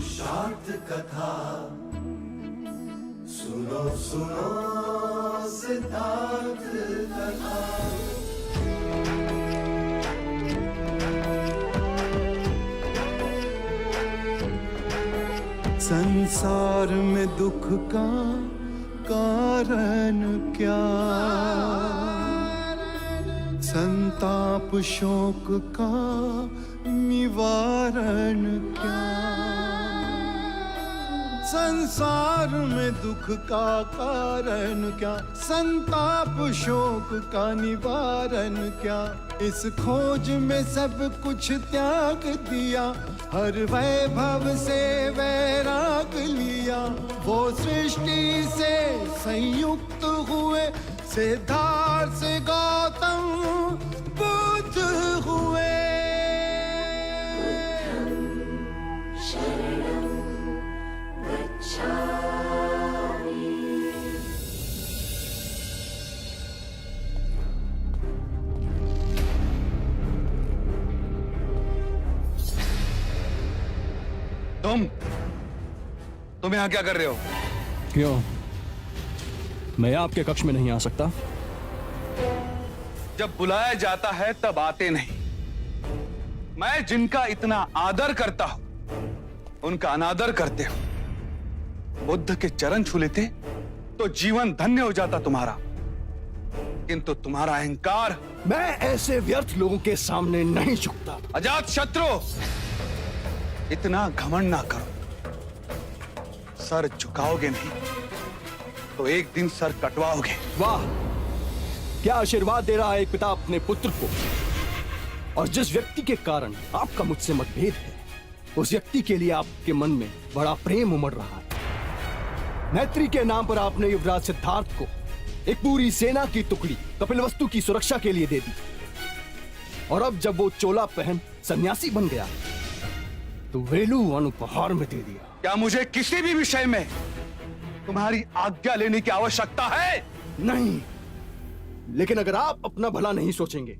शांत कथा सुनो सुनो सिद्धार्थ कथा। संसार में दुख का कारण क्या, संताप शोक का निवारण क्या। संसार में दुख का कारण क्या, संताप शोक का निवारण क्या। इस खोज में सब कुछ त्याग दिया, हर वैभव से वैराग लिया। वो सृष्टि से संयुक्त हुए, सिद्धार्थ से गौतम बुद्ध हुए। तुम यहाँ क्या कर रहे हो? क्यों? मैं आपके कक्ष में नहीं आ सकता? जब बुलाया जाता है तब आते नहीं। मैं जिनका इतना आदर करता हूं उनका अनादर करते हो। बुद्ध के चरण छू लेते तो जीवन धन्य हो जाता तुम्हारा, किंतु तुम्हारा अहंकार। मैं ऐसे व्यर्थ लोगों के सामने नहीं झुकता। अजात शत्रु, इतना घमंड ना करो। सर झुकाओगे नहीं तो एक दिन सर कटवाओगे। वाह, क्या आशीर्वाद दे रहा है एक पिता अपने पुत्र को। और जिस व्यक्ति के कारण आपका मुझसे मतभेद है, उस व्यक्ति के लिए आपके मन में बड़ा प्रेम उमड़ रहा है। मैत्री के नाम पर आपने युवराज सिद्धार्थ को एक पूरी सेना की टुकड़ी कपिलवस्तु की सुरक्षा के लिए दे दी, और अब जब वो चोला पहन सन्यासी बन गया तो वेलुवन उपहार में दे दिया। क्या मुझे किसी भी विषय में तुम्हारी आज्ञा लेने की आवश्यकता है? नहीं, लेकिन अगर आप अपना भला नहीं सोचेंगे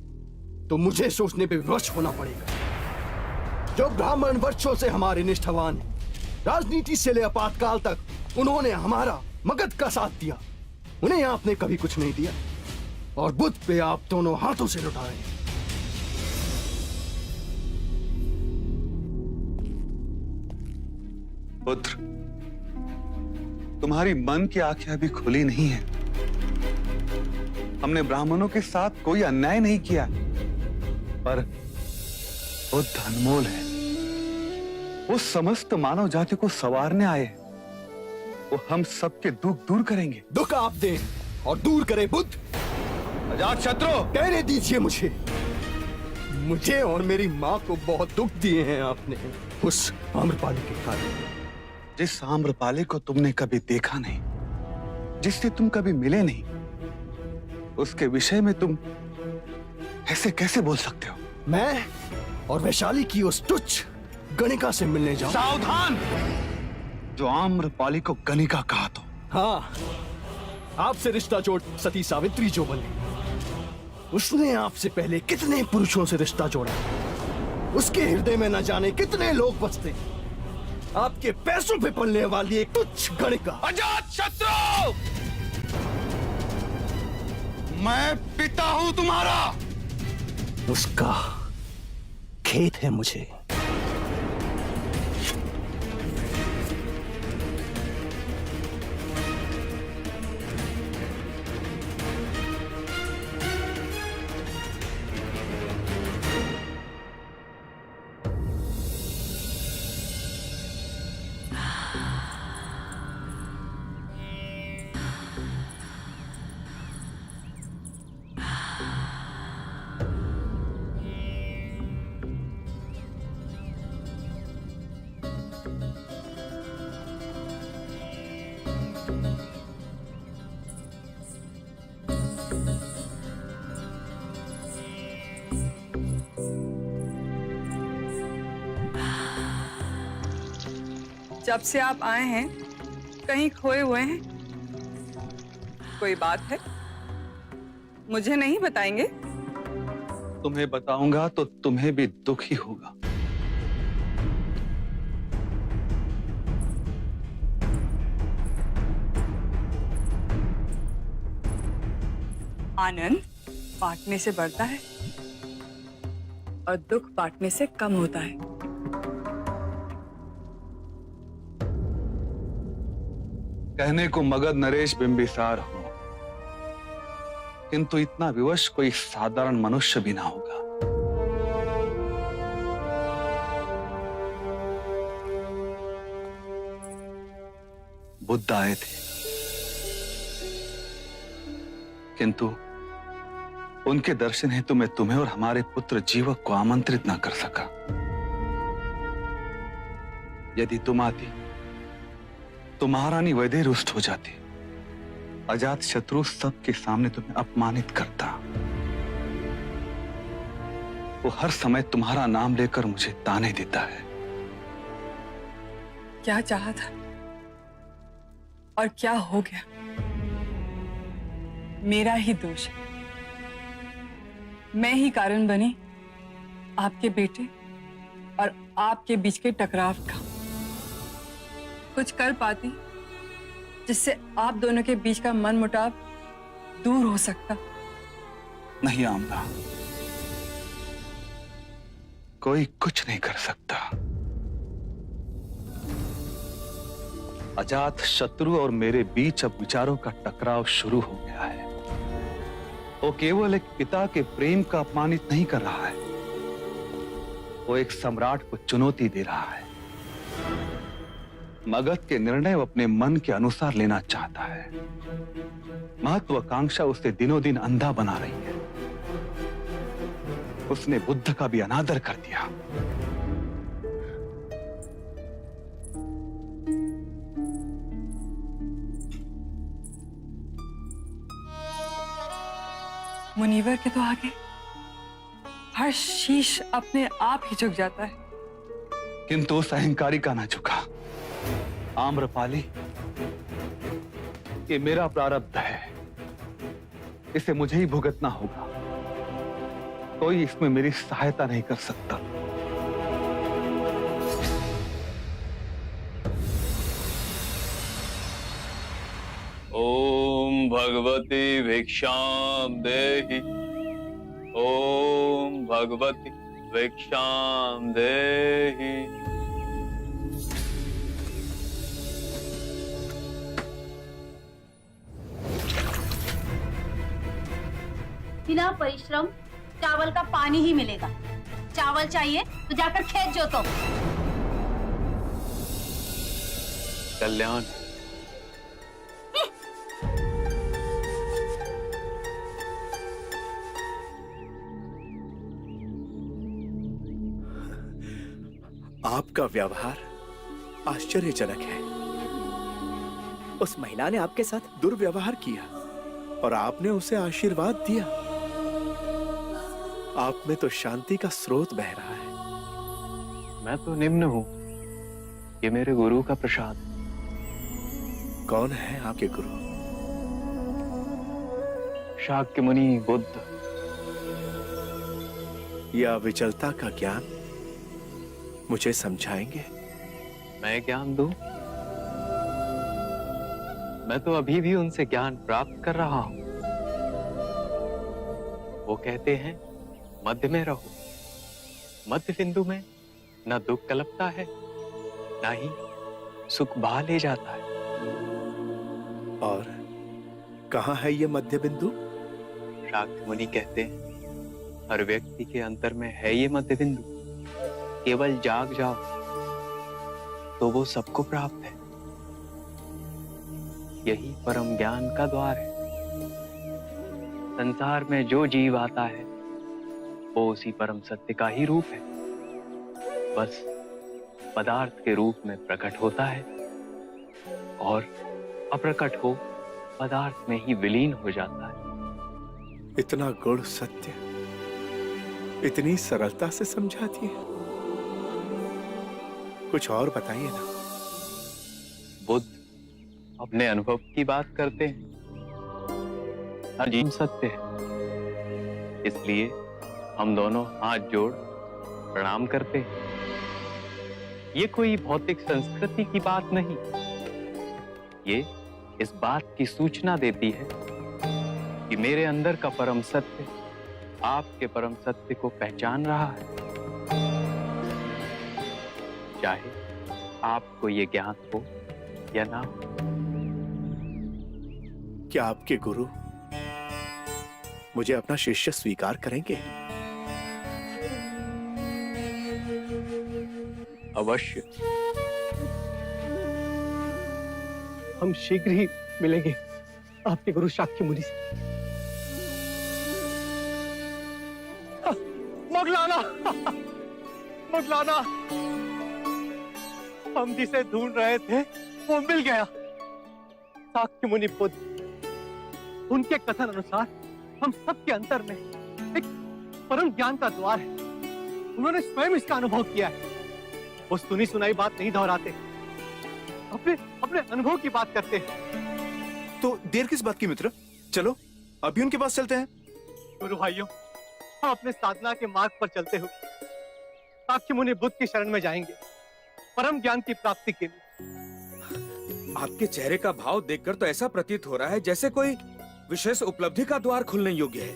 तो मुझे सोचने पे विवश होना पड़ेगा। जो ब्राह्मण वर्षों से हमारे निष्ठावान हैं, राजनीति से ले आपातकाल तक उन्होंने हमारा मगध का साथ दिया, उन्हें आपने कभी कुछ नहीं दिया, और बुद्ध पे आप दोनों हाथों से लुटाए। पुत्र, तुम्हारी मन की आंखें अभी खुली नहीं है। हमने ब्राह्मणों के साथ कोई अन्याय नहीं किया, पर बुद्ध अनमोल है। वो समस्त मानव जाति को संवारने आए। वो हम सबके दुख दूर करेंगे। दुख आप दें और दूर करे बुद्ध। अजात शत्रु, कहने दीजिए मुझे और मेरी माँ को बहुत दुख दिए हैं आपने, उस आम्रपाली के कारण। जिस आम्रपाली को तुमने कभी देखा नहीं, जिससे तुम कभी मिले नहीं, उसके विषय में तुम ऐसे कैसे बोल सकते हो? मैं और वैशाली की उस तुच्छ गणिका से मिलने जाऊं? सावधान! जो आम्रपाली को गणिका कहा तो। हाँ, आपसे रिश्ता जोड़ सती सावित्री जो बनी, उसने आपसे पहले कितने पुरुषों से रिश्ता जोड़ा। उसके हृदय में न जाने कितने लोग बसते। आपके पैसों पे पलने वाली एक तुच्छ गणिका। अजात शत्रु, मैं पिता हूं तुम्हारा। उसका खेद है मुझे। जब से आप आए हैं कहीं खोए हुए हैं। कोई बात है? मुझे नहीं बताएंगे? तुम्हें बताऊंगा तो तुम्हें भी दुख ही होगा। आनंद बांटने से बढ़ता है और दुख बांटने से कम होता है। कहने को मगध नरेश बिंबिसार हो, किंतु इतना विवश कोई साधारण मनुष्य भी ना होगा। बुद्ध आए थे, किंतु उनके दर्शन हेतु मैं तुम्हें और हमारे पुत्र जीवक को आमंत्रित ना कर सका। यदि तुम आती तो महारानी वैदेही रुष्ट हो जाती, अजात शत्रु सबके सामने तुम्हें अपमानित करता। वो हर समय तुम्हारा नाम लेकर मुझे ताने देता है। क्या चाहा था और क्या हो गया? मेरा ही दोष है। मैं ही कारण बनी आपके बेटे और आपके बीच के टकराव का। कुछ कर पाती जिससे आप दोनों के बीच का मनमुटाव दूर हो सकता। नहीं आमना, कोई कुछ नहीं कर सकता। अजात शत्रु और मेरे बीच अब विचारों का टकराव शुरू हो गया है। वो केवल एक पिता के प्रेम का अपमानित नहीं कर रहा है, वो एक सम्राट को चुनौती दे रहा है। मगध के निर्णय वो अपने मन के अनुसार लेना चाहता है। महत्वाकांक्षा उसे दिनों दिन अंधा बना रही है। उसने बुद्ध का भी अनादर कर दिया। मुनिवर के तो आगे हर शीश अपने आप ही झुक जाता है। किंतु उस अहंकारी का ना झुका। आम्रपाली, ये मेरा प्रारब्ध है, इसे मुझे ही भुगतना होगा। कोई इसमें मेरी सहायता नहीं कर सकता। ओम भगवती भिक्षाम देहि। ओम भगवती भिक्षाम देहि। बिना परिश्रम चावल का पानी ही मिलेगा। चावल चाहिए तो जाकर खेत जोतो। कल्याण, आपका व्यवहार आश्चर्यजनक है। उस महिला ने आपके साथ दुर्व्यवहार किया और आपने उसे आशीर्वाद दिया। आप में तो शांति का स्रोत बह रहा है। मैं तो निम्न हूं, ये मेरे गुरु का प्रसाद। कौन है आपके गुरु? शाक्य मुनि बुद्ध। यह विचलता का ज्ञान मुझे समझाएंगे? मैं ज्ञान दूं? मैं तो अभी भी उनसे ज्ञान प्राप्त कर रहा हूं। वो कहते हैं मध्य में रहो। मध्य बिंदु में न दुख कलपता है, न ही सुख बहा ले जाता है। और कहाँ है ये मध्य बिंदु? शाक्य मुनि कहते हैं हर व्यक्ति के अंतर में है ये मध्य बिंदु। केवल जाग जाओ तो वो सबको प्राप्त है। यही परम ज्ञान का द्वार है। संसार में जो जीव आता है वो उसी परम सत्य का ही रूप है, बस पदार्थ के रूप में प्रकट होता है और अप्रकट हो पदार्थ में ही विलीन हो जाता है। इतना गूढ़ सत्य इतनी सरलता से समझा दिए। कुछ और बताइए ना। बुद्ध अपने अनुभव की बात करते हैं। हर जीव सत्य है, इसलिए हम दोनों हाथ जोड़ प्रणाम करते हैं। ये कोई भौतिक संस्कृति की बात नहीं, ये इस बात की सूचना देती है कि मेरे अंदर का परम सत्य आपके परम सत्य को पहचान रहा है। चाहे आपको ये ज्ञान हो या ना हो। क्या आपके गुरु मुझे अपना शिष्य स्वीकार करेंगे? अवश्य। हम शीघ्र ही मिलेंगे आपके गुरु शाक्य मुनि से। मोगलाना, मोगलाना, हम जिसे ढूंढ रहे थे वो मिल गया। शाक्य मुनि बुद्ध, उनके कथन अनुसार हम सबके अंतर में एक परम ज्ञान का द्वार है। उन्होंने स्वयं इसका अनुभव किया है। वो सुनी सुनाई बात नहीं दोहराते, अपने अपने अनुभव की बात करते हैं। तो देर किस बात की मित्र, चलो अभी उनके पास चलते हैं। गुरु भाइयों, हम अपने साधना के मार्ग पर चलते हुए शाक्य मुनि बुद्ध की शरण में जाएंगे, परम ज्ञान की प्राप्ति के लिए। आपके चेहरे का भाव देखकर तो ऐसा प्रतीत हो रहा है जैसे कोई विशेष उपलब्धि का द्वार खुलने योग्य है।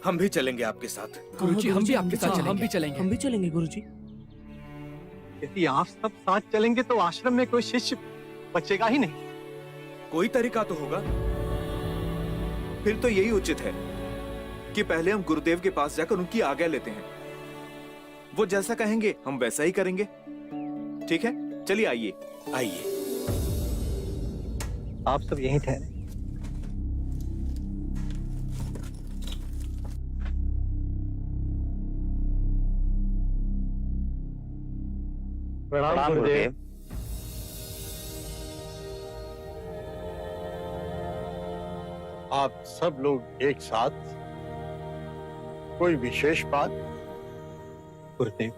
हम भी चलेंगे आपके साथ। गुरुजी, हम भी आपके साथ चलेंगे। हम भी चलेंगे गुरुजी। यदि आप सब साथ चलेंगे तो आश्रम में कोई शिष्य बचेगा ही नहीं। कोई तरीका तो होगा। फिर तो यही उचित है कि पहले हम गुरुदेव के पास जाकर उनकी आज्ञा लेते हैं। वो जैसा कहेंगे हम वैसा ही करेंगे। ठीक है, चलिए आइए। आइए। आप सब यहीं ठहरे। प्रणाम गुरुदेव। आप सब लोग एक साथ, कोई विशेष बात? गुरुदेव,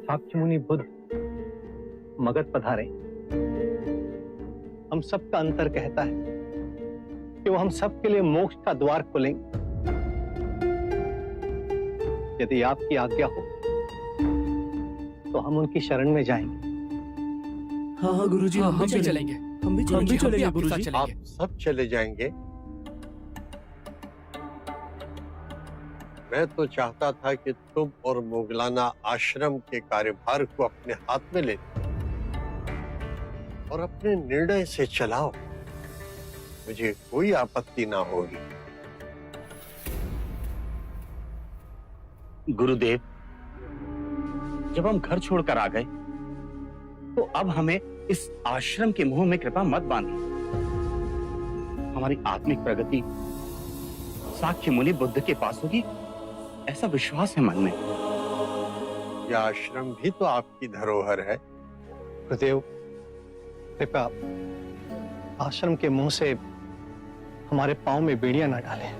शाक्य मुनि बुद्ध मगध पधारे। हम सबका अंतर कहता है कि वो हम सबके लिए मोक्ष का द्वार खोलेंगे। यदि आपकी आज्ञा हो तो हम उनकी शरण में जाएंगे। हाँ गुरुजी, हम भी चलेंगे। हम भी चलेंगे गुरुजी। आप सब चले जाएंगे? मैं तो चाहता था कि तुम और मोगलाना आश्रम के कार्यभार को अपने हाथ में ले और अपने निर्णय से चलाओ। मुझे कोई आपत्ति ना होगी। गुरुदेव, जब हम घर छोड़कर आ गए तो अब हमें इस आश्रम के मुंह में कृपा मत बांधिए। हमारी आत्मिक प्रगति शाक्य मुनि बुद्ध के पास होगी, ऐसा विश्वास है मन में। यह आश्रम भी तो आपकी धरोहर है। गुरुदेव, कृपया आश्रम के मुंह से हमारे पांव में बेड़ियां न डालें।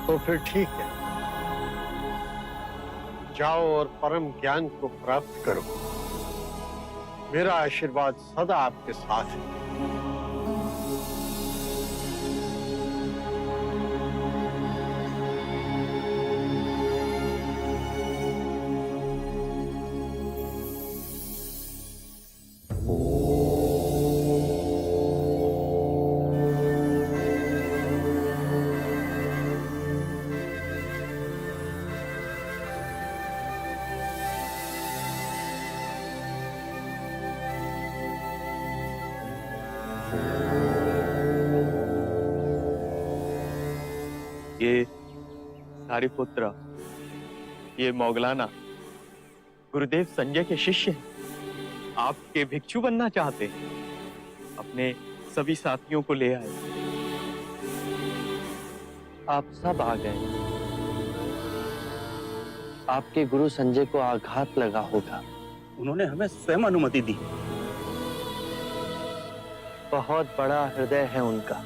तो फिर ठीक है, जाओ और परम ज्ञान को प्राप्त करो। मेरा आशीर्वाद सदा आपके साथ है। ये सारिपुत्र, ये मोगलाना गुरुदेव संजय के शिष्य हैं। आपके भिक्षु बनना चाहते हैं। अपने सभी साथियों को ले आए। आप सब आ गए। आपके गुरु संजय को आघात लगा होगा, उन्होंने हमें स्वयं अनुमति दी। बहुत बड़ा हृदय है उनका।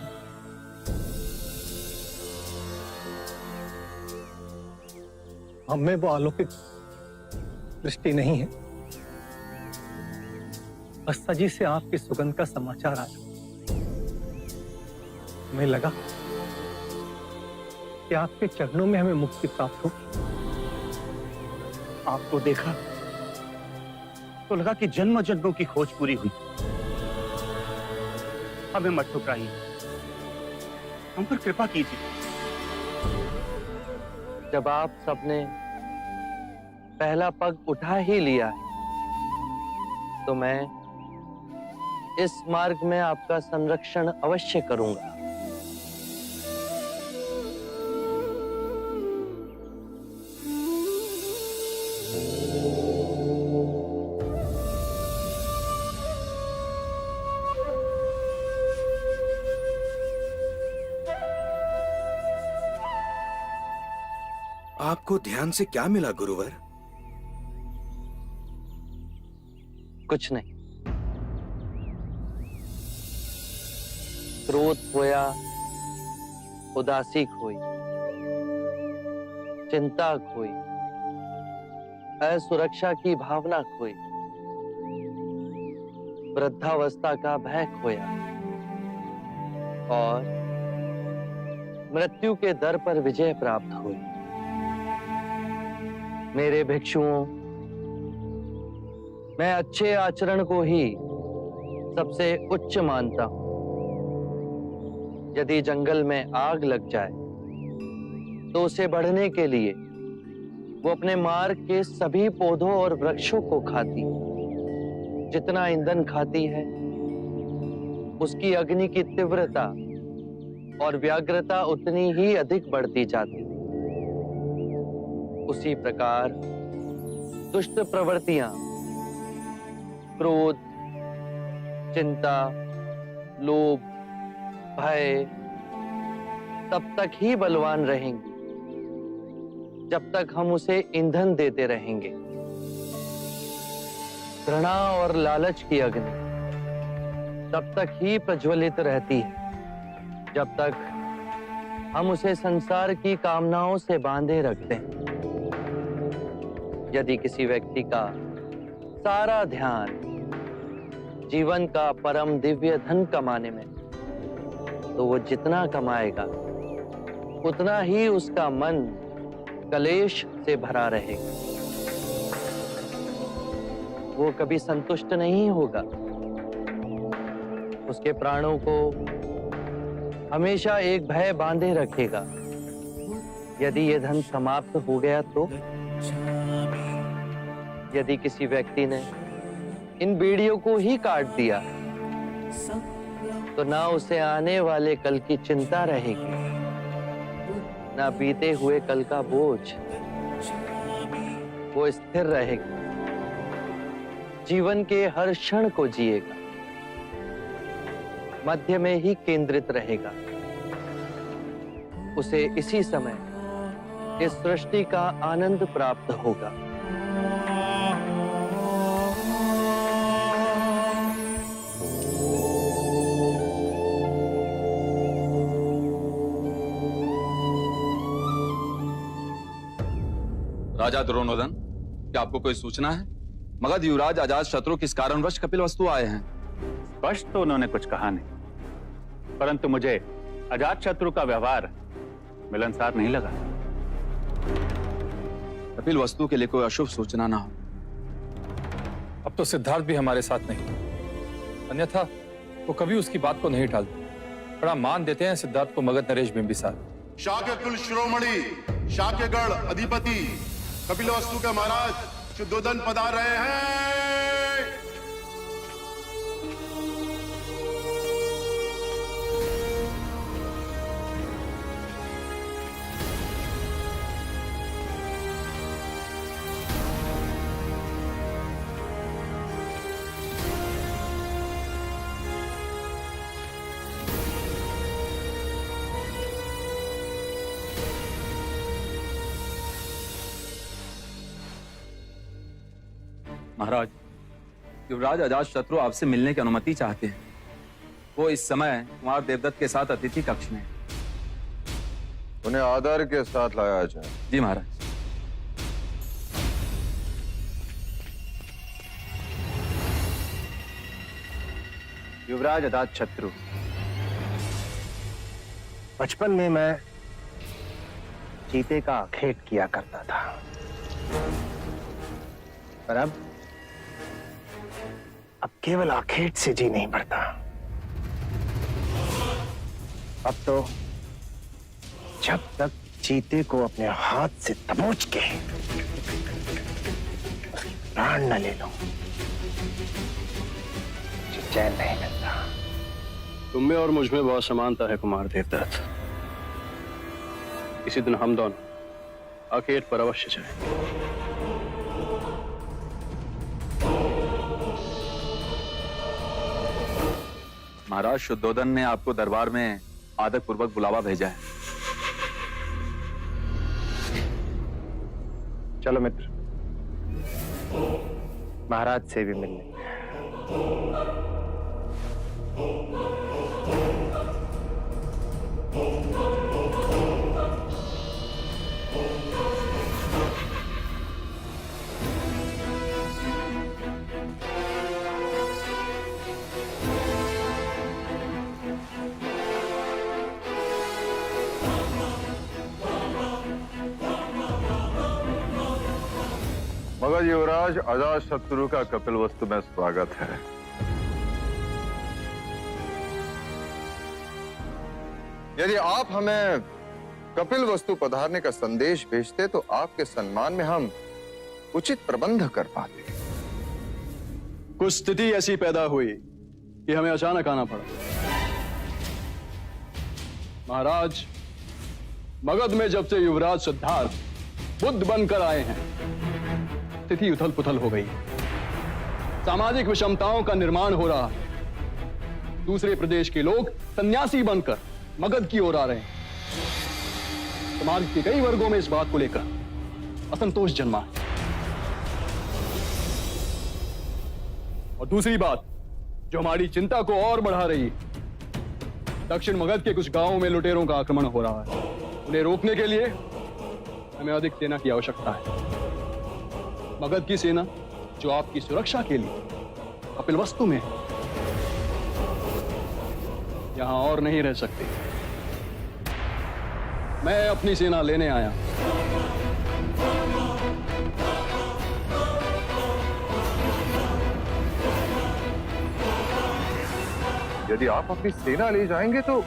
हमें वो अलौकिक दृष्टि नहीं है। बस सजी से आपकी सुगंध का समाचार आया। हमें लगा कि आपके चरणों में हमें मुक्ति प्राप्त होगी। आपको देखा तो लगा कि जन्म जन्मों की खोज पूरी हुई। हमें मत ठुकराइए, हम पर कृपा कीजिए। जब आप सबने पहला पग उठा ही लिया है, तो मैं इस मार्ग में आपका संरक्षण अवश्य करूंगा। आपको ध्यान से क्या मिला गुरुवर? कुछ नहीं। क्रोध खोया, उदासी खोई, चिंता खोई, असुरक्षा की भावना खोई, वृद्धावस्था का भय खोया और मृत्यु के दर पर विजय प्राप्त हुई। मेरे भिक्षुओं, मैं अच्छे आचरण को ही सबसे उच्च मानता हूं। यदि जंगल में आग लग जाए तो उसे बढ़ने के लिए वो अपने मार्ग के सभी पौधों और वृक्षों को खाती। जितना ईंधन खाती है, उसकी अग्नि की तीव्रता और व्याग्रता उतनी ही अधिक बढ़ती जाती। उसी प्रकार दुष्ट प्रवृत्तियां, क्रोध, चिंता, लोभ, भय तब तक ही बलवान रहेंगी जब तक हम उसे ईंधन देते रहेंगे। घृणा और लालच की अग्नि तब तक ही प्रज्वलित रहती है जब तक हम उसे संसार की कामनाओं से बांधे रखते हैं। यदि किसी व्यक्ति का सारा ध्यान जीवन का परम दिव्य धन कमाने में, तो वो जितना कमाएगा उतना ही उसका मन कलेश से भरा रहेगा। वो कभी संतुष्ट नहीं होगा। उसके प्राणों को हमेशा एक भय बांधे रखेगा। यदि ये धन समाप्त हो गया तो? यदि किसी व्यक्ति ने इन बीड़ियों को ही काट दिया तो ना उसे आने वाले कल की चिंता रहेगी, ना बीते हुए कल का बोझ। वो स्थिर रहेगा, जीवन के हर क्षण को जिएगा, मध्य में ही केंद्रित रहेगा। उसे इसी समय इस सृष्टि का आनंद प्राप्त होगा। राजा दुर्योधन, क्या आपको कोई सूचना है? मगध युवराज अजात शत्रु किस कारणवश कपिलवस्तु आए हैं? स्पष्ट तो उन्होंने कुछ कहा नहीं, परंतु मुझे अजात शत्रु का व्यवहार मिलनसार नहीं लगा। कपिलवस्तु के लिए कोई अशुभ सूचना ना हो। अब तो सिद्धार्थ भी हमारे साथ नहीं, अन्यथा वो कभी उसकी बात को नहीं टालते। बड़ा मान देते हैं सिद्धार्थ को मगध नरेश बिंबिसार। शाक्य कुल शिरोमणि, शाक्यगढ़ अधिपति कपिलवस्तु के महाराज शुद्धोदन पधार रहे हैं। महाराज, युवराज अजात शत्रु आपसे मिलने की अनुमति चाहते हैं। वो इस समय कुमार देवदत्त के साथ अतिथि कक्ष में। उन्हें आदर के साथ लाया जाए। जी महाराज। युवराज अजात शत्रु, बचपन में मैं चीते का आखेट किया करता था, पर अब केवल आखेट से जी नहीं भरता। अब तो जब तक चीते को अपने हाथ से दबोच के उसके प्राण न ले लो, मुझे चैन नहीं मिलता। तुम में और मुझ में बहुत समानता है कुमार देवदत्त। इसी दिन हम दोनों आखेट पर अवश्य जाएं। महाराज शुद्धोधन ने आपको दरबार में आदर पूर्वक बुलावा भेजा है। चलो मित्र, महाराज से भी मिलने। मगध युवराज अजात शत्रु का कपिलवस्तु में स्वागत है। यदि आप हमें कपिलवस्तु पधारने का संदेश भेजते तो आपके सम्मान में हम उचित प्रबंध कर पाते। कुछ स्थिति ऐसी पैदा हुई कि हमें अचानक आना पड़ा। महाराज, मगध में जब से युवराज सिद्धार्थ बुद्ध बनकर आए हैं, स्थिति उथल पुथल हो गई। सामाजिक विषमताओं का निर्माण हो रहा है। दूसरे प्रदेश के लोग सन्यासी बनकर मगध की ओर आ रहे हैं। समाज के कई वर्गों में इस बात को लेकर असंतोष जन्मा है। और दूसरी बात जो हमारी चिंता को और बढ़ा रही है, दक्षिण मगध के कुछ गांवों में लुटेरों का आक्रमण हो रहा है। उन्हें रोकने के लिए हमें अधिक सेना की आवश्यकता है। मगध की सेना जो आपकी सुरक्षा के लिए कपिलवस्तु में है, यहां और नहीं रह सकती। मैं अपनी सेना लेने आया। यदि आप अपनी सेना ले जाएंगे तो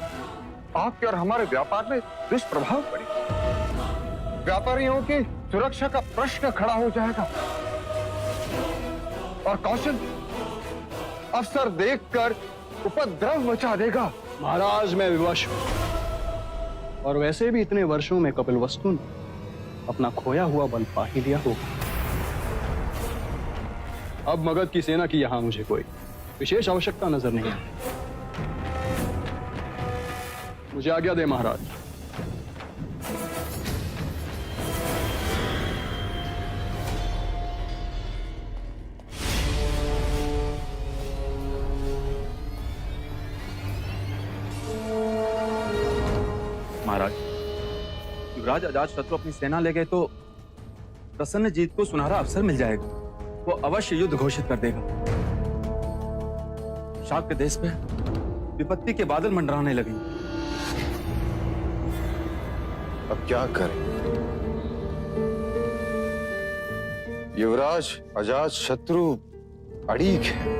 आपके और हमारे व्यापार में दुष्प्रभाव पड़ेगा। व्यापारियों की सुरक्षा का प्रश्न खड़ा हो जाएगा और कौशल अवसर देखकर उपद्रव मचा देगा। महाराज, मैं विवश हूं, और वैसे भी इतने वर्षों में कपिलवस्तु ने अपना खोया हुआ बल पा ही लिया होगा। अब मगध की सेना की यहां मुझे कोई विशेष आवश्यकता नजर नहीं आती। मुझे आज्ञा दे महाराज। महाराज, युवराज अजातशत्रु अपनी सेना ले गए तो प्रसन्नजीत को सुनहरा अवसर मिल जाएगा। वो अवश्य युद्ध घोषित कर देगा। शाक के देश पे विपत्ति के बादल मंडराने लगे। अब क्या करें? युवराज अजातशत्रु अड़ीग है।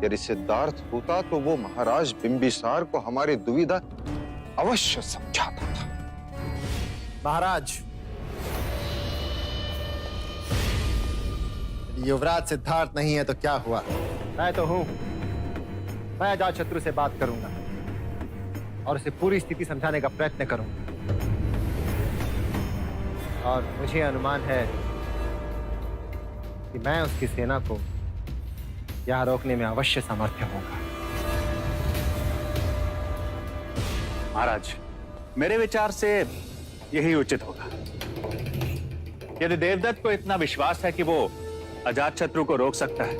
यदि सिद्धार्थ होता तो वो महाराज बिंबिसार को हमारी दुविधा अवश्य समझाता था। महाराज, युवराज सिद्धार्थ नहीं है तो क्या हुआ? मैं तो हूं। मैं अजातशत्रु से बात करूंगा और उसे पूरी स्थिति समझाने का प्रयत्न करूंगा। और मुझे अनुमान है कि मैं उसकी सेना को यहां रोकने में अवश्य समर्थ होगा। महाराज, मेरे विचार से यही उचित होगा। यदि देवदत्त को इतना विश्वास है कि वो अजातशत्रु को रोक सकता है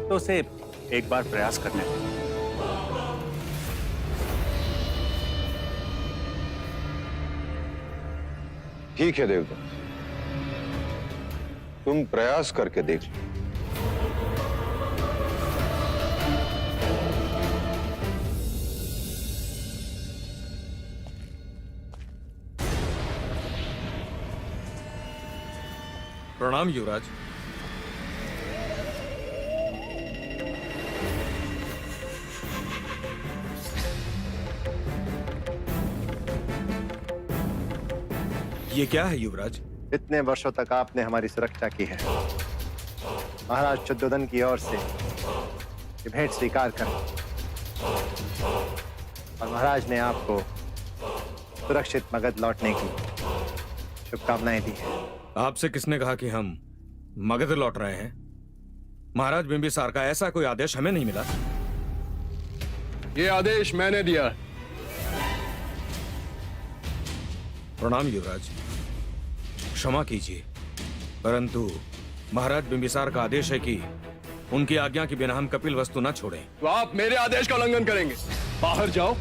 तो उसे एक बार प्रयास करने दें। ठीक है देवदत्त, तुम प्रयास करके देख लो। प्रणाम युवराज। ये क्या है युवराज? इतने वर्षों तक आपने हमारी सुरक्षा की है। महाराज शुद्धोधन की ओर से ये भेंट स्वीकार करें और महाराज ने आपको सुरक्षित मगध लौटने की शुभकामनाएं दी है। आपसे किसने कहा कि हम मगध लौट रहे हैं? महाराज बिंबिसार का ऐसा कोई आदेश हमें नहीं मिला। ये आदेश मैंने दिया। प्रणाम युवराज, क्षमा कीजिए, परंतु महाराज बिंबिसार का आदेश है कि उनकी आज्ञा के बिना हम कपिल वस्तु न छोड़ें। तो आप मेरे आदेश का उल्लंघन करेंगे। बाहर जाओ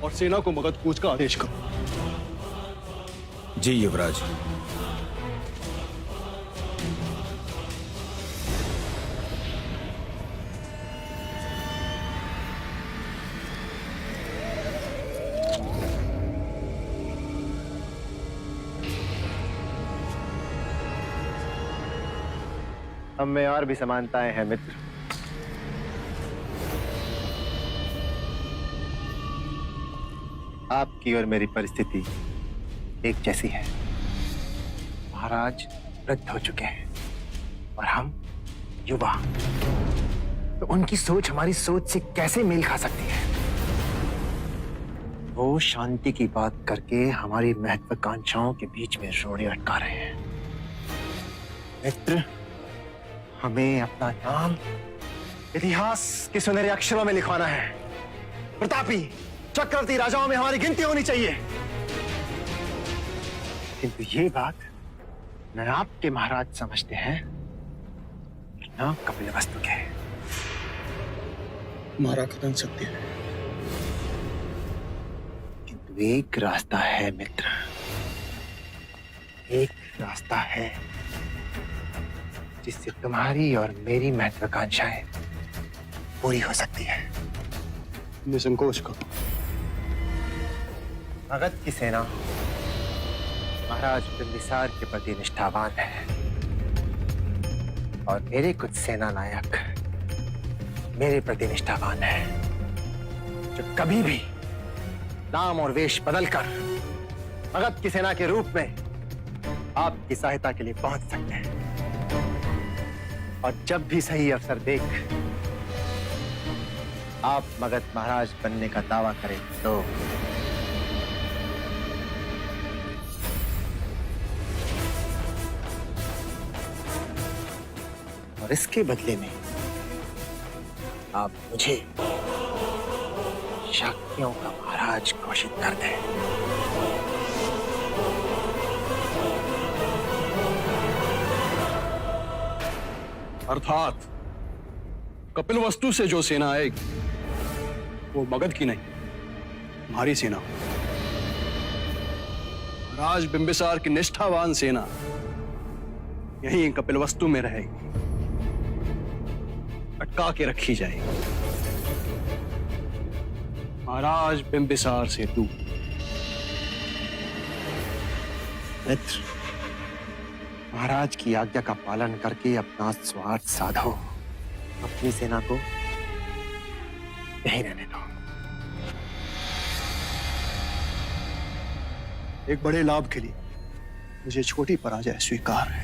और सेना को मगध कूच का आदेश करो। जी युवराज। हम में और भी समानताएं हैं मित्र। आपकी और मेरी परिस्थिति एक जैसी है। महाराज वृद्ध हो चुके हैं और हम युवा, तो उनकी सोच हमारी सोच से कैसे मेल खा सकती है? वो शांति की बात करके हमारी महत्वाकांक्षाओं के बीच में रोड़े अटका रहे हैं। मित्र, हमें अपना नाम इतिहास के सुनहरे अक्षरों में लिखवाना है। प्रतापी चक्रवर्ती राजाओं में हमारी गिनती होनी चाहिए। किंतु ये बात न आपके महाराज समझते हैं न कपिलवस्तु के। हमारा कथन सत्य है, किंतु एक रास्ता है मित्र, एक रास्ता है जिससे तुम्हारी और मेरी महत्वाकांक्षाएं पूरी हो सकती है। निसंकोच करो। मगध की सेना महाराज बिंबिसार के प्रति निष्ठावान है और मेरे कुछ सेना नायक मेरे प्रति निष्ठावान है, जो कभी भी नाम और वेश बदलकर मगध की सेना के रूप में आपकी सहायता के लिए पहुंच सकते हैं। और जब भी सही अवसर देख आप मगध महाराज बनने का दावा करें तो और इसके बदले में आप मुझे शाक्यों का महाराज घोषित कर दें। अर्थात कपिलवस्तु से जो सेना आएगी वो मगध की नहीं, हमारी सेना। महाराज बिंबिसार की निष्ठावान सेना यहीं कपिलवस्तु में रहेगी, अटका के रखी जाएगी महाराज बिंबिसार से दूर। मित्र, महाराज की आज्ञा का पालन करके अपना स्वार्थ साधो, अपनी सेना को यहीं रहने दो। एक बड़े लाभ के लिए मुझे छोटी पराजय स्वीकार है।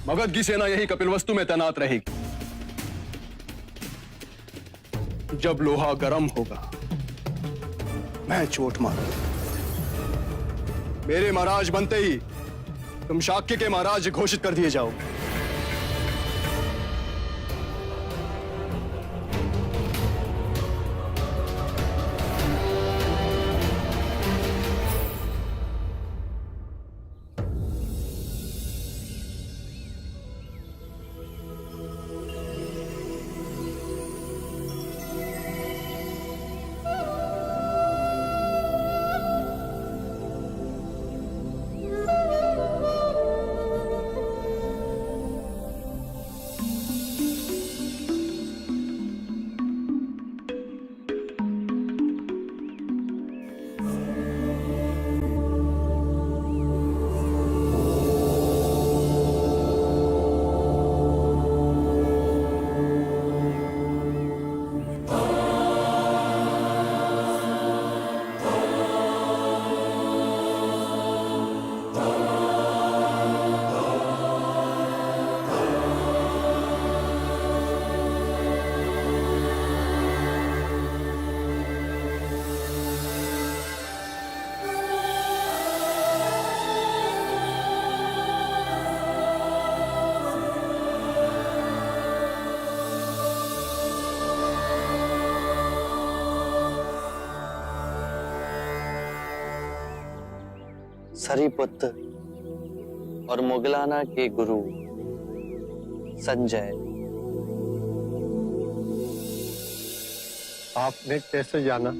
मगध की सेना यही कपिलवस्तु में तैनात रहेगी। जब लोहा गर्म होगा मैं चोट मारूंगा। मेरे महाराज बनते ही तुम शाक्य के महाराज घोषित कर दिए जाओगे। सरीपुत्र और मुगलाना के गुरु संजय। आपने कैसे जाना?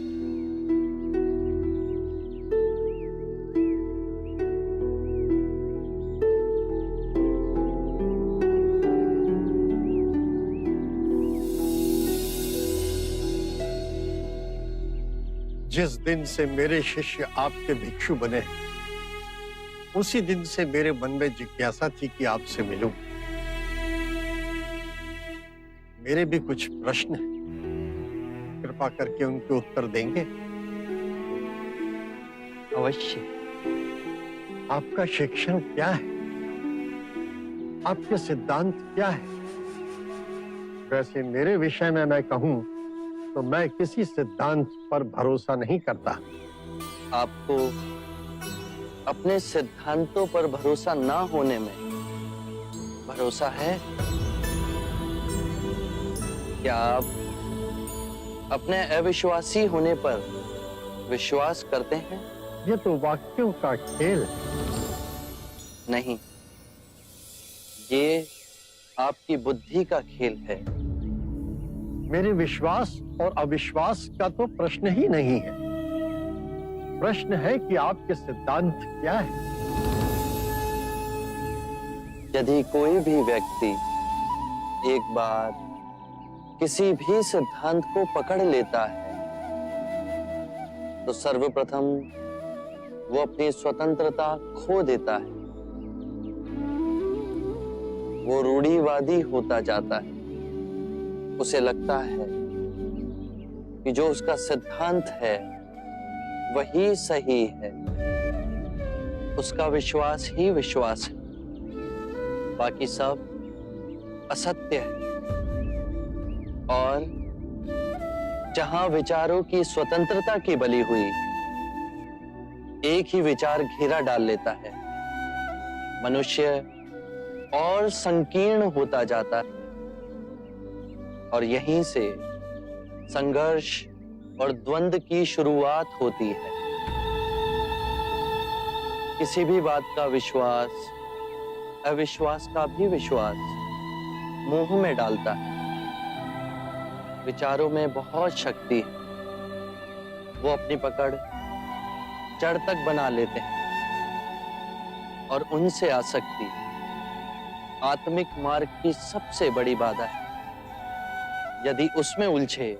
जिस दिन से मेरे शिष्य आपके भिक्षु बने, उसी दिन से मेरे मन में जिज्ञासा थी कि आपसे मिलूं। मेरे भी कुछ प्रश्न हैं, कृपा करके उनके उत्तर देंगे? अवश्य। आपका शिक्षण क्या है? आपके सिद्धांत क्या है? वैसे मेरे विषय में मैं कहूं तो मैं किसी सिद्धांत पर भरोसा नहीं करता। आपको अपने सिद्धांतों पर भरोसा ना होने में भरोसा है? क्या आप अपने अविश्वासी होने पर विश्वास करते हैं? ये तो वाक्यों का खेल है। नहीं, ये आपकी बुद्धि का खेल है। मेरे विश्वास और अविश्वास का तो प्रश्न ही नहीं है। प्रश्न है कि आपके सिद्धांत क्या है। यदि कोई भी व्यक्ति एक बार किसी भी सिद्धांत को पकड़ लेता है तो सर्वप्रथम वो अपनी स्वतंत्रता खो देता है। वो रूढ़िवादी होता जाता है। उसे लगता है कि जो उसका सिद्धांत है वही सही है। उसका विश्वास ही विश्वास है, बाकी सब असत्य है। और जहां विचारों की स्वतंत्रता की बलि हुई, एक ही विचार घेरा डाल लेता है। मनुष्य और संकीर्ण होता जाता है और यहीं से संघर्ष और द्वंद्व की शुरुआत होती है। किसी भी बात का विश्वास अविश्वास का भी विश्वास मोह में डालता है। विचारों में बहुत शक्ति है। वो अपनी पकड़ जड़ तक बना लेते हैं और उनसे आसक्ति आत्मिक मार्ग की सबसे बड़ी बाधा है। यदि उसमें उलझे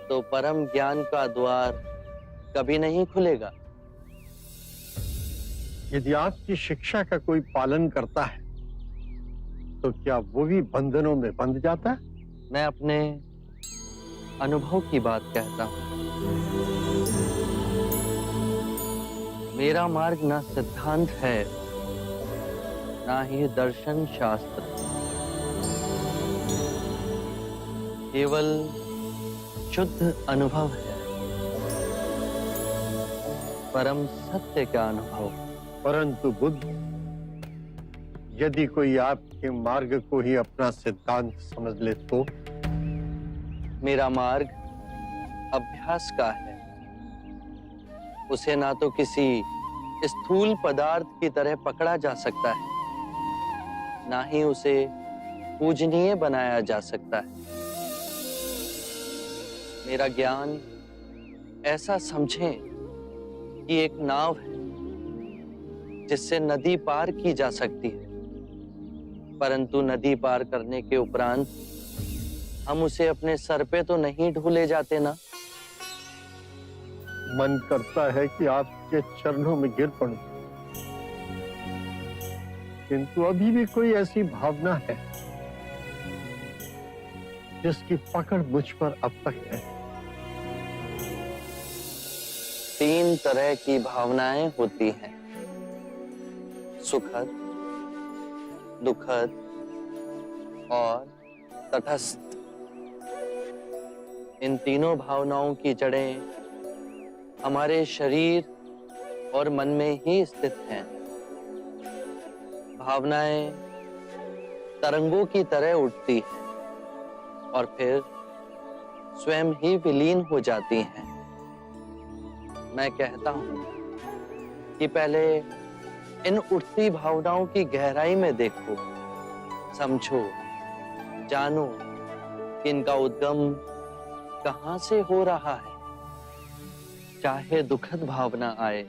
तो परम ज्ञान का द्वार कभी नहीं खुलेगा। यदि आपकी शिक्षा का कोई पालन करता है तो क्या वो भी बंधनों में बंध जाता है? मैं अपने अनुभव की बात कहता हूं। मेरा मार्ग ना सिद्धांत है, ना ही दर्शन शास्त्र, केवल शुद्ध अनुभव है, परम सत्य का अनुभव। परंतु बुद्ध, यदि कोई आपके मार्ग को ही अपना सिद्धांत समझ ले तो? मेरा मार्ग अभ्यास का है। उसे ना तो किसी स्थूल पदार्थ की तरह पकड़ा जा सकता है, ना ही उसे पूजनीय बनाया जा सकता है। मेरा ज्ञान ऐसा समझें कि एक नाव है जिससे नदी पार की जा सकती है, परंतु नदी पार करने के उपरांत हम उसे अपने सर पे तो नहीं ढो जाते ना। मन करता है कि आपके चरणों में गिर पड़ूं, किंतु अभी भी कोई ऐसी भावना है जिसकी पकड़ मुझ पर अब तक है। 3 तरह की भावनाएं होती हैं, सुखद, दुखद और तटस्थ। इन तीनों भावनाओं की जड़ें हमारे शरीर और मन में ही स्थित हैं। भावनाएं तरंगों की तरह उठती हैं और फिर स्वयं ही विलीन हो जाती हैं। मैं कहता हूं कि पहले इन उठती भावनाओं की गहराई में देखो, समझो, जानो कि इनका उद्गम कहां से हो रहा है। चाहे दुखद भावना आए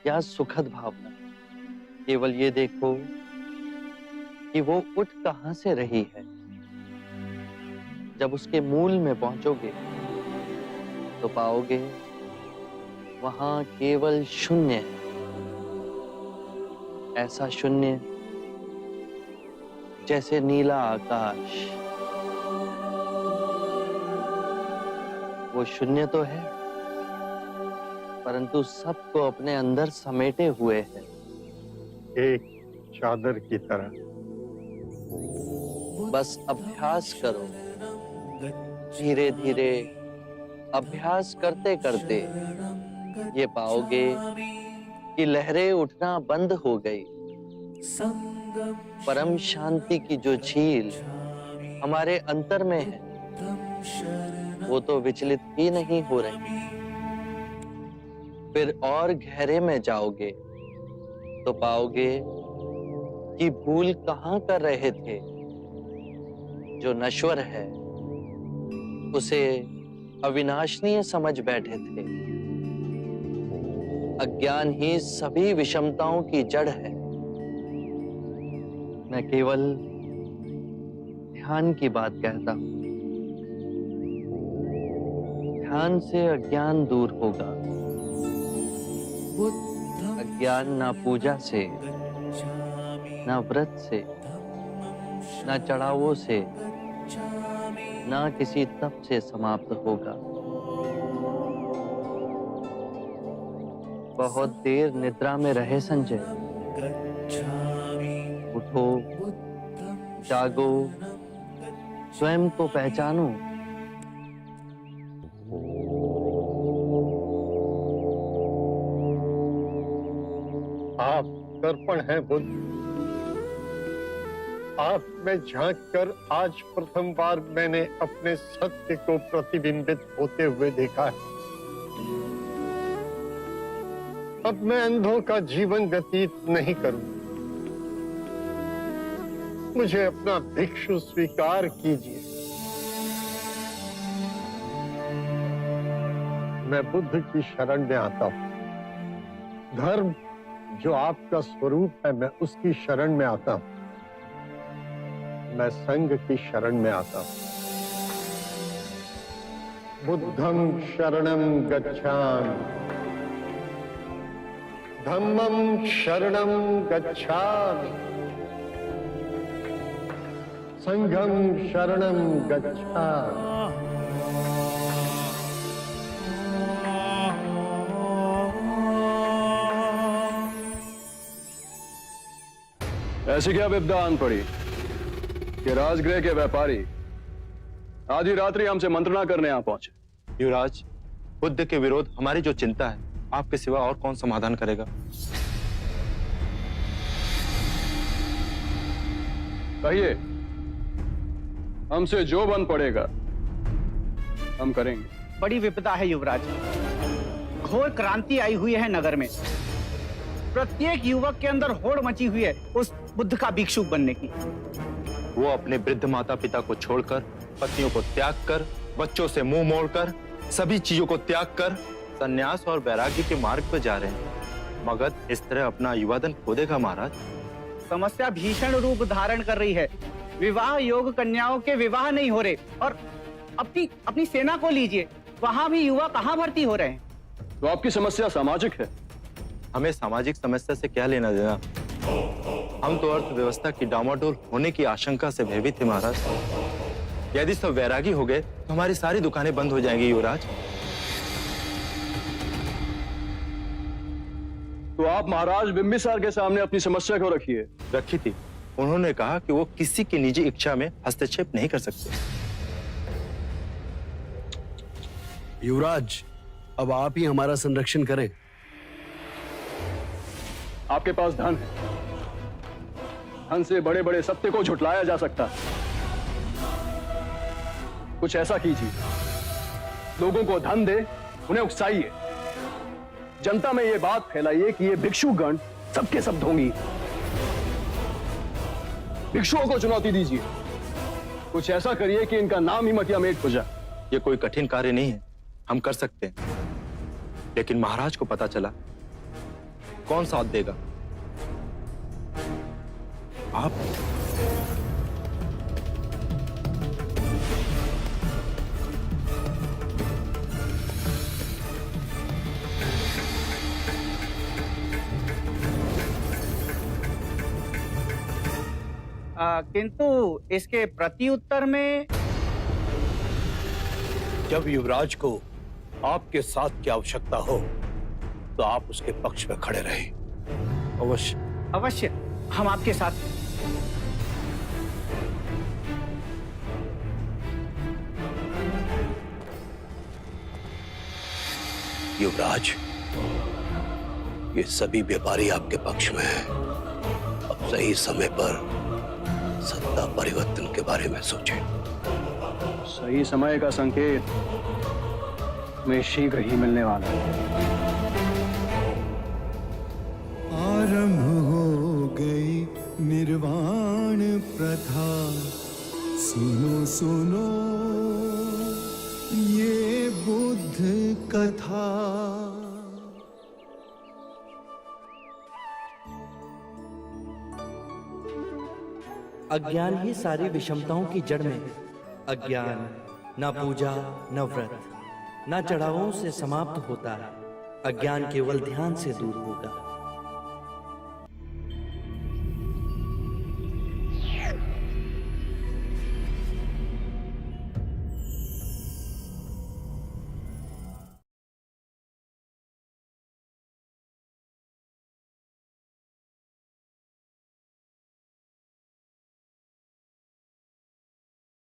या सुखद भावना, केवल ये देखो कि वो उठ कहां से रही है। जब उसके मूल में पहुंचोगे तो पाओगे वहां केवल शून्य है। ऐसा शून्य जैसे नीला आकाश। वो शून्य तो है, परंतु सबको अपने अंदर समेटे हुए है, एक चादर की तरह। बस अभ्यास करो, धीरे धीरे अभ्यास करते करते ये पाओगे कि लहरें उठना बंद हो गई। परम शांति की जो झील हमारे अंतर में है, वो तो विचलित ही नहीं हो रही। फिर और गहरे में जाओगे तो पाओगे कि भूल कहां कर रहे थे। जो नश्वर है उसे अविनाशनीय समझ बैठे थे। अज्ञान ही सभी विषमताओं की जड़ है। मैं केवल ध्यान की बात कहता हूं। ध्यान से अज्ञान दूर होगा। अज्ञान ना पूजा से, ना व्रत से, ना चढ़ावों से, ना किसी तप से समाप्त होगा। बहुत देर निद्रा में रहे संजय। उठो, जागो, स्वयं को पहचानो। आप दर्पण हैं बुद्ध। आप में झांक कर आज प्रथम बार मैंने अपने सत्य को प्रतिबिंबित होते हुए देखा है। अब मैं अंधों का जीवन व्यतीत नहीं करूं। मुझे अपना भिक्षु स्वीकार कीजिए। मैं बुद्ध की शरण में आता हूं। धर्म जो आपका स्वरूप है, मैं उसकी शरण में आता हूं। मैं संघ की शरण में आता हूं। बुद्धं शरणं गच्छामि, धम्मं शरणं गच्छामि, संघं शरणं गच्छामि। ऐसी क्या विपदा आन पड़ी कि राजगृह के व्यापारी आधी रात्रि हमसे मंत्रणा करने यहां पहुंचे? युवराज, बुद्ध के विरोध हमारी जो चिंता है, आपके सिवा और कौन समाधान करेगा? कहिए, हमसे जो बन पड़ेगा हम करेंगे। बड़ी विपदा है युवराज। घोर क्रांति आई हुई है नगर में। प्रत्येक युवक के अंदर होड़ मची हुई है उस बुद्ध का भिक्षुक बनने की। वो अपने वृद्ध माता पिता को छोड़कर, पत्नियों को त्याग कर, बच्चों से मुंह मोड़कर, सभी चीजों को त्याग कर संन्यास और वैराग्य के मार्ग पर जा रहे हैं। मगध इस तरह अपना युवाधन खो देगा महाराज। समस्या भीषण रूप धारण कर रही है। विवाह योग कन्याओं के विवाह नहीं हो रहे। और अपनी सेना को लीजिए, वहां भी युवा कहां भर्ती हो रहे हैं। तो आपकी समस्या सामाजिक है। हमें सामाजिक समस्या से क्या लेना देना? हम तो अर्थव्यवस्था की डामाडोल होने की आशंका से भयभीत थे महाराज। यदि सब वैरागी हो गए तो हमारी सारी दुकानें बंद हो जाएंगी युवराज। तो आप महाराज बिंबिसार के सामने अपनी समस्या क्यों रखिए? रखी थी। उन्होंने कहा कि वो किसी की निजी इच्छा में हस्तक्षेप नहीं कर सकते। युवराज, अब आप ही हमारा संरक्षण करें। आपके पास धन है। धन से बड़े बड़े सत्य को झुटलाया जा सकता है। कुछ ऐसा कीजिए, लोगों को धन दे, उन्हें उकसाइए। जनता में ये बात फैलाइए कि ये भिक्षुगण सबके सब ढोंगी। भिक्षुओं को चुनौती दीजिए, कुछ ऐसा करिए कि इनका नाम ही मटिया मेट हो जाए। ये कोई कठिन कार्य नहीं है, हम कर सकते हैं। लेकिन महाराज को पता चला, कौन साथ देगा? आप। किंतु इसके प्रत्युत्तर में जब युवराज को आपके साथ की आवश्यकता हो तो आप उसके पक्ष में खड़े रहे। अवश्य अवश्य, हम आपके साथ। युवराज, ये सभी व्यापारी आपके पक्ष में हैं। अब सही समय पर सत्ता परिवर्तन के बारे में सोचें। सही समय का संकेत में शीघ्र ही मिलने वाला है। आरंभ हो गई निर्वाण प्रथा, सुनो सुनो ये बुद्ध कथा। अज्ञान ही सारी विषमताओं की जड़ में। अज्ञान न पूजा न व्रत न चढ़ावों से समाप्त होता है। अज्ञान केवल ध्यान से दूर होगा।